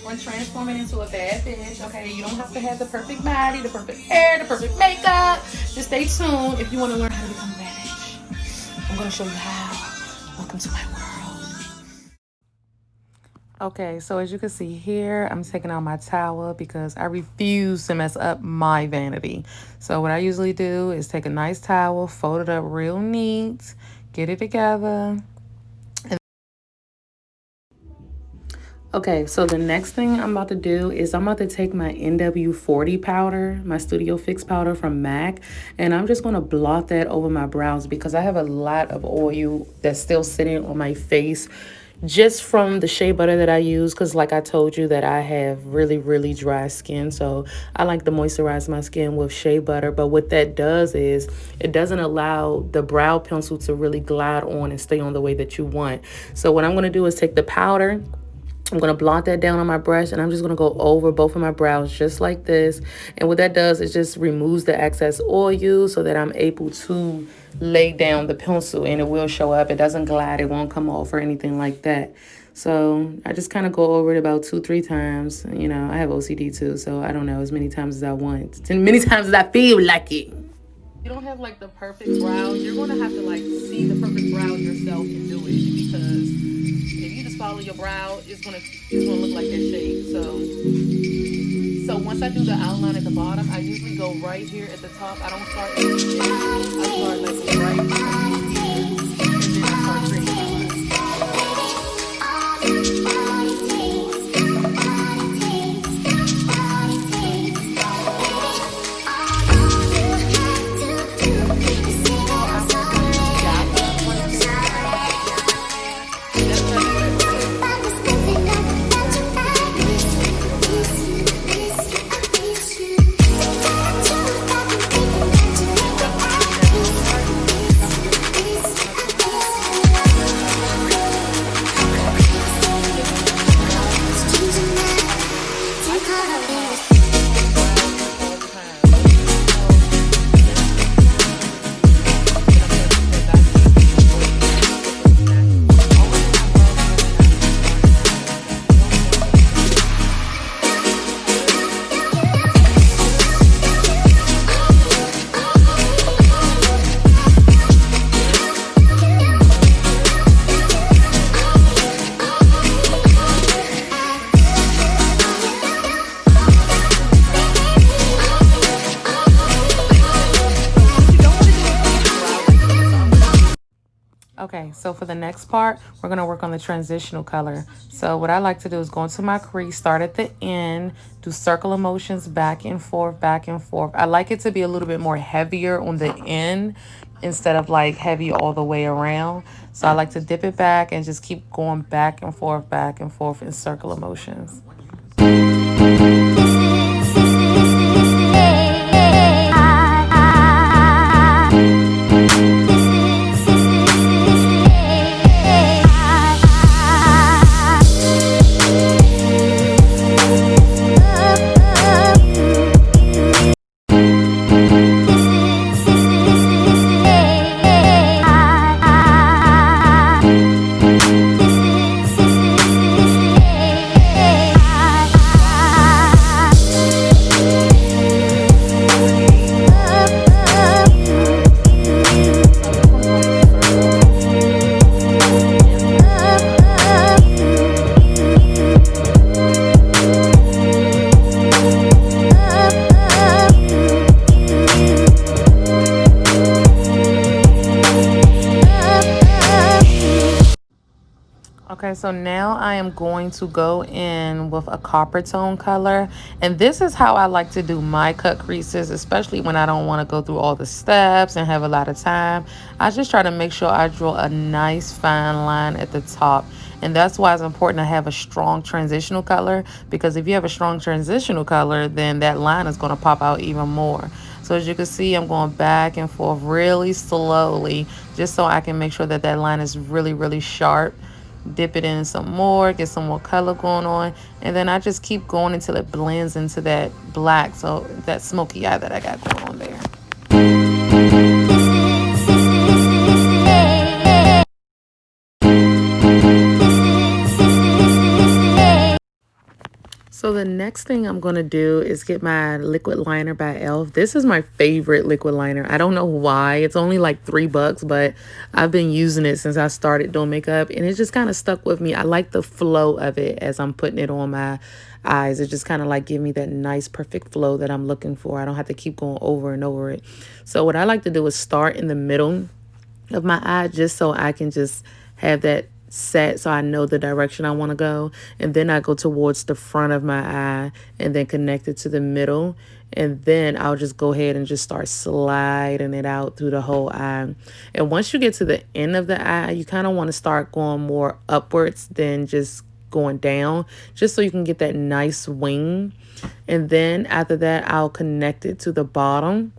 or transform it into a bad bitch. Okay, you don't have to have the perfect body, the perfect hair, the perfect makeup. Just stay tuned if you want to learn how to become a bad bitch. I'm gonna show you how. Welcome to my world. Okay, so as you can see here, I'm taking out my towel because I refuse to mess up my vanity. So what I usually do is take a nice towel, fold it up real neat, get it together. Okay, so the next thing I'm about to do is I'm about to take my NW40 powder, my Studio Fix powder from MAC, and I'm just going to blot that over my brows because I have a lot of oil that's still sitting on my face just from the shea butter that I use, because like I told you that I have really dry skin, so I like to moisturize my skin with shea butter. But what that does is it doesn't allow the brow pencil to really glide on and stay on the way that you want. So what I'm going to do is take the powder, I'm going to blot that down on my brush, and I'm just going to go over both of my brows just like this. And what that does is just removes the excess oil so that I'm able to lay down the pencil and it will show up. It doesn't glide, it won't come off or anything like that. So I just kind of go over it about 2-3 times. You know, I have OCD too, so I don't know, as many times as I want, many times as I feel like it. You don't have like the perfect brows. You're going to have to like see the perfect brows yourself and do it, because if you just follow your brow, it's gonna look like that shape. So once I do the outline at the bottom, I usually go right here at the top. I don't start at the shape. I start like right here, and then I start creating my line. Okay, so for the next part, we're going to work on the transitional color. So what I like to do is go into my crease, start at the end, do circular motions back and forth, back and forth. I like it to be a little bit more heavier on the end instead of like heavy all the way around. So I like to dip it back and just keep going back and forth in circular motions. Okay, so now I am going to go in with a copper tone color, and this is how I like to do my cut creases, especially when I don't want to go through all the steps and have a lot of time. I just try to make sure I draw a nice fine line at the top, and that's why it's important to have a strong transitional color, because if you have a strong transitional color, then that line is going to pop out even more. So as you can see, I'm going back and forth really slowly just so I can make sure that that line is really sharp. Dip it in some more, get some more color going on, and then I just keep going until it blends into that black, so that smoky eye that I got going on there. the next thing I'm going to do is get my liquid liner by e.l.f. This is my favorite liquid liner. I don't know why. It's only like $3, but I've been using it since I started doing makeup, and it just kind of stuck with me. I like the flow of it as I'm putting it on my eyes. It just kind of like give me that nice perfect flow that I'm looking for. I don't have to keep going over and over it. So what I like to do is start in the middle of my eye, just so I can just have that set so I know the direction I want to go. And then I go towards the front of my eye and then connect it to the middle. And then I'll just go ahead and just start sliding it out through the whole eye. And once you get to the end of the eye, you kind of want to start going more upwards than just going down, just so you can get that nice wing. And then after that, I'll connect it to the bottom,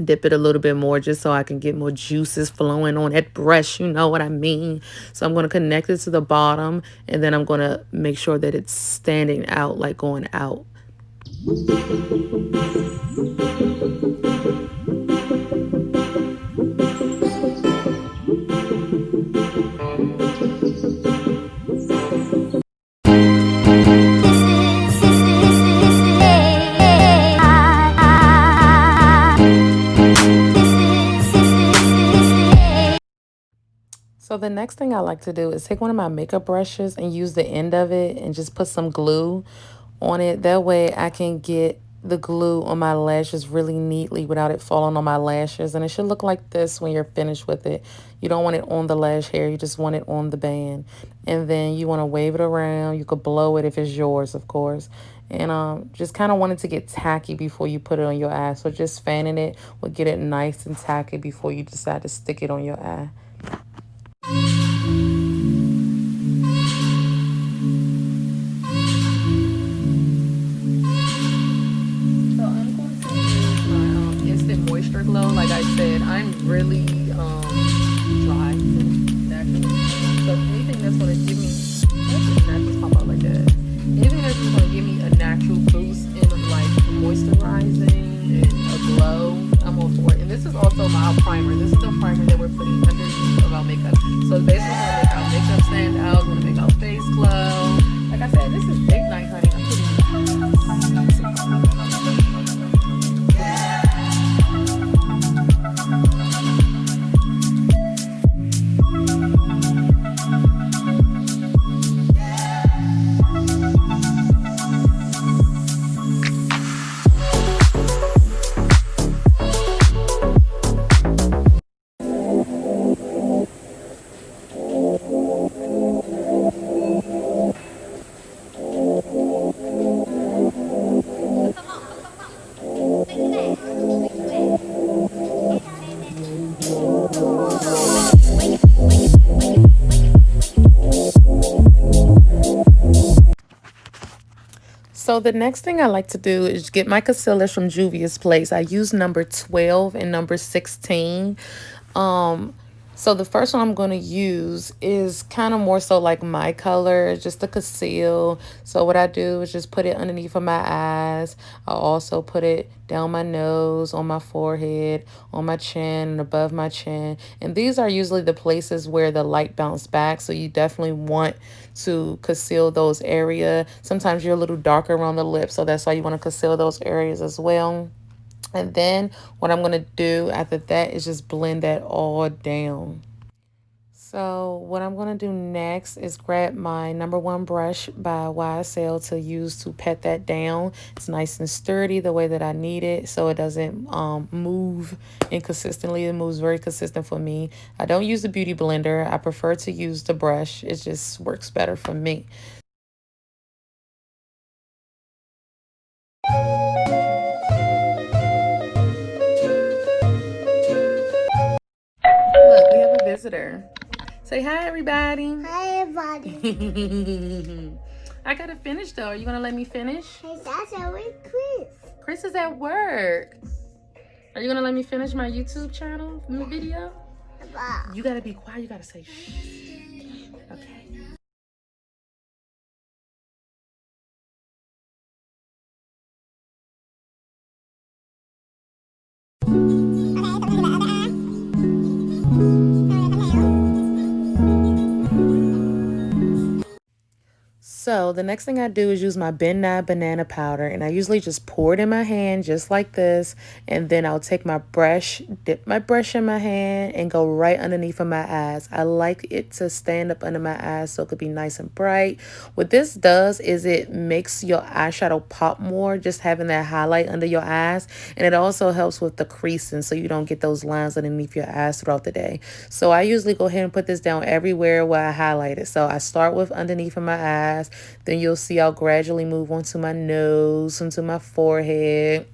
dip it a little bit more just so I can get more juices flowing on that brush, you know what I mean. So I'm going to connect it to the bottom, and then I'm going to make sure that it's standing out, like going out. So the next thing I like to do is take one of my makeup brushes and use the end of it and just put some glue on it. That way I can get the glue on my lashes really neatly without it falling on my lashes. And it should look like this when you're finished with it. You don't want it on the lash hair. You just want it on the band. And then you want to wave it around. You could blow it if it's yours, of course. And just kind of want it to get tacky before you put it on your eye. So just fanning it will get it nice and tacky before you decide to stick it on your eye. Glow. Like I said, I'm really dry naturally. So anything that's going to give me, not just pop out like that. Anything that's just going to give me a natural boost in like moisturizing and a glow, I'm all for it. And this is also my primer. This is the primer that we're putting underneath of our makeup. So it's basically going to make our makeup stand out. It's going to make our face glow. Like I said, this is Datenight, honey. I'm putting So the next thing I like to do is get my concealers from Juvia's Place. I use number 12 and number 16. So the first one I'm going to use is kind of more so like my color, just to conceal. So what I do is just put it underneath of my eyes. I'll also put it down my nose, on my forehead, on my chin, and above my chin. And these are usually the places where the light bounce back. So you definitely want to conceal those areas. Sometimes you're a little darker around the lips, so that's why you want to conceal those areas as well. And then what I'm going to do after that is just blend that all down. So what I'm going to do next is grab my number 1 brush by YSL to use to pat that down. It's nice and sturdy the way that I need it, so it doesn't move inconsistently. It moves very consistent for me. I don't use the beauty blender. I prefer to use the brush. It just works better for me. Look, we have a visitor. Say hi, everybody. Hi, everybody. I gotta finish though. Are you gonna let me finish? Hey, Sasha, where's Chris? Chris is at work. Are you gonna let me finish my YouTube channel video? Wow. You gotta be quiet. You gotta say shh. Okay. So the next thing I do is use my Datenight banana powder, and I usually just pour it in my hand just like this, and then I'll take my brush, dip my brush in my hand, and go right underneath of my eyes. I like it to stand up under my eyes so it could be nice and bright. What this does is it makes your eyeshadow pop more, just having that highlight under your eyes, and it also helps with the creasing so you don't get those lines underneath your eyes throughout the day. So I usually go ahead and put this down everywhere where I highlight it. So I start with underneath of my eyes, then you'll see I'll gradually move onto my nose, onto my forehead,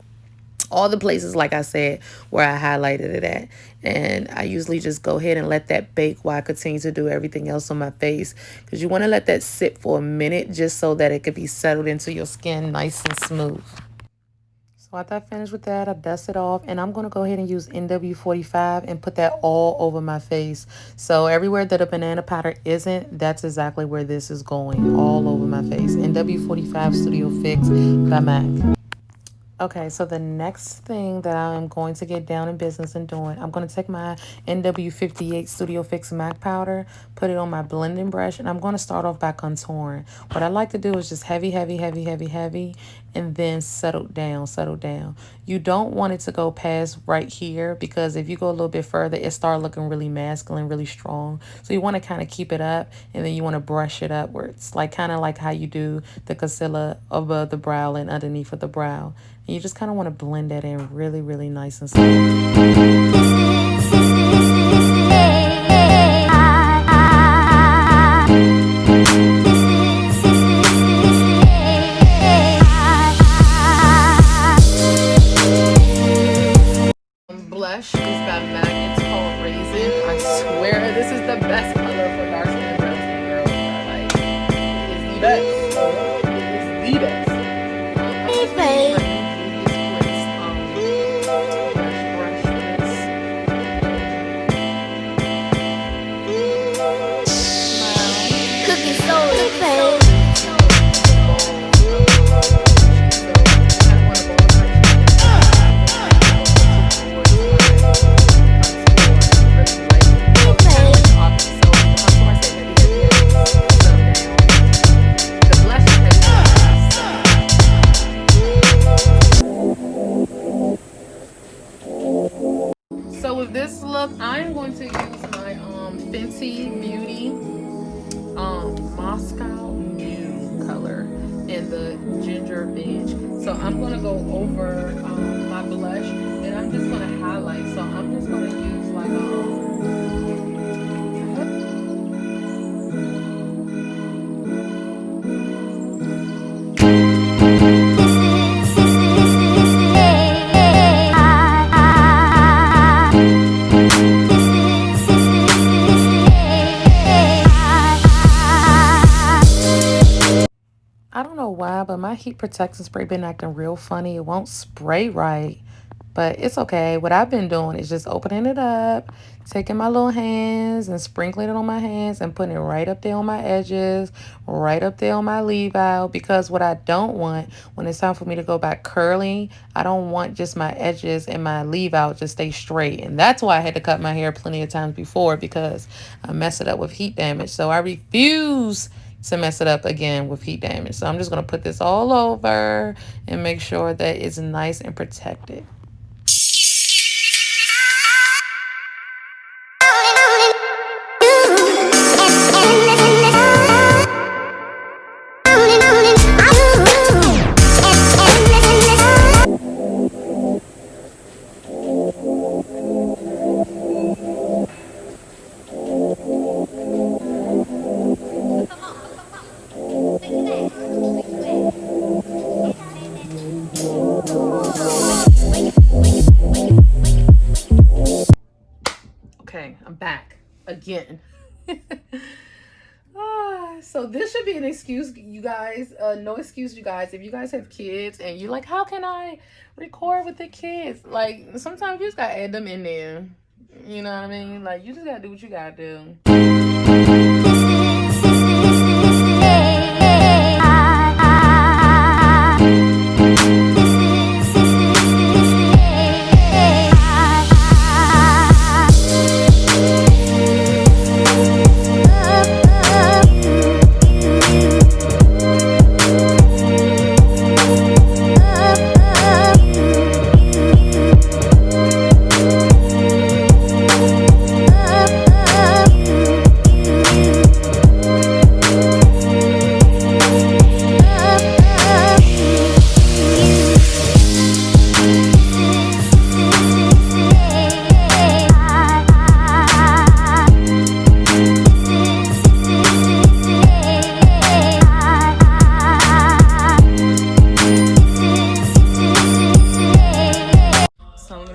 all the places, like I said, where I highlighted it at. And I usually just go ahead and let that bake while I continue to do everything else on my face, because you want to let that sit for a minute just so that it could be settled into your skin nice and smooth. So after I finish with that, I dust it off, and I'm going to go ahead and use NW45 and put that all over my face. So everywhere that a banana powder isn't, that's exactly where this is going, all over my face. NW45 Studio Fix by MAC. Okay, so the next thing that I'm going to get down in business and doing, I'm going to take my NW58 Studio Fix MAC powder, put it on my blending brush, and I'm going to start off by contouring. What I like to do is just heavy, heavy, heavy, heavy, heavy, and then settle down, settle down. You don't want it to go past right here, because if you go a little bit further, it starts looking really masculine, really strong. So you want to kind of keep it up, and then you want to brush it upwards, like kind of like how you do the concealer above the brow and underneath of the brow. And you just kind of want to blend that in really, really nice and slow. Blush is by MAC. It's called Raisin. I swear this is the best color for dark skin and brown skin girls. Like, it is the best. It is the best. So with this look, I'm going to use my Fenty Beauty Moscow Nude color in the Ginger Beige. So I'm going to go over my blush, and I'm just going to highlight. So I'm just going to use like I don't know why, but my heat protection spray been acting real funny. It won't spray right, but it's okay. What I've been doing is just opening it up, taking my little hands and sprinkling it on my hands and putting it right up there on my edges, right up there on my leave out. Because what I don't want when it's time for me to go back curly, I don't want just my edges and my leave out to stay straight. And that's why I had to cut my hair plenty of times before, because I messed it up with heat damage. So I refuse to mess it up again with heat damage. So I'm just going to put this all over and make sure that it's nice and protected. Okay, I'm back again. So this should be an excuse, you guys. No excuse, you guys. If you guys have kids and you're like, how can I record with the kids? Like, sometimes you just gotta add them in there. You know what I mean? Like, you just gotta do what you gotta do.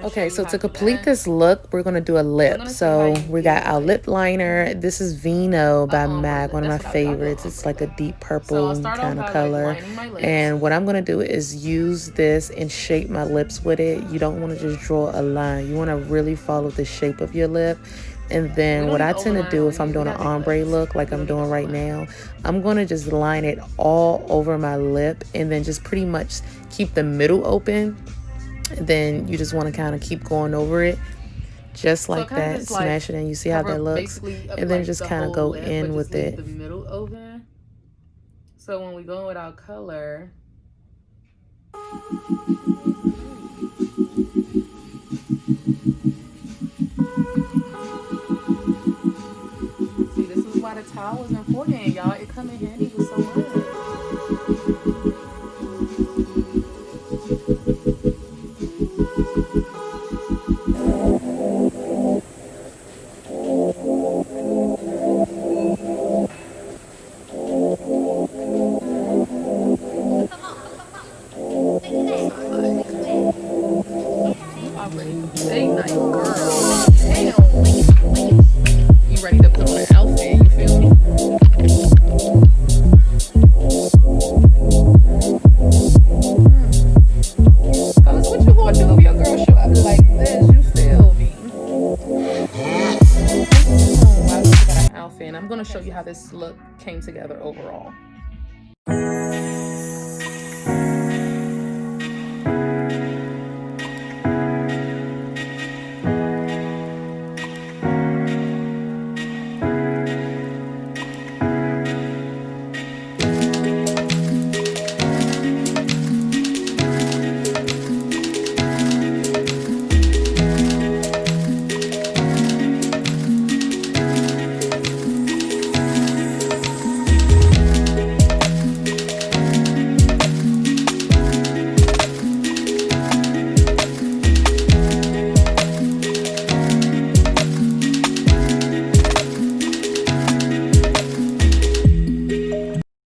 Okay, so to complete this look, we're going to do a lip. So we got our lip liner. This is Vino by MAC, one of my favorites. It's like a deep purple kind of color. And what I'm going to do is use this and shape my lips with it. You don't want to just draw a line. You want to really follow the shape of your lip. And then what I tend to do if I'm doing an ombre look like I'm doing right now, I'm going to just line it all over my lip and then just pretty much keep the middle open. Then you just want to kind of keep going over it just like that. Smash it in. You see how that looks? And then just kind of go in with it. The middle open. So when we go with our color, see, this is why the towel is important, y'all. It come in handy with so much. Datenight, girl. Damn. You ready to put on an outfit? You feel me? Cause what you gonna do if your girl show up like this? You feel me? I got an outfit, and I'm gonna show you how this look came together overall.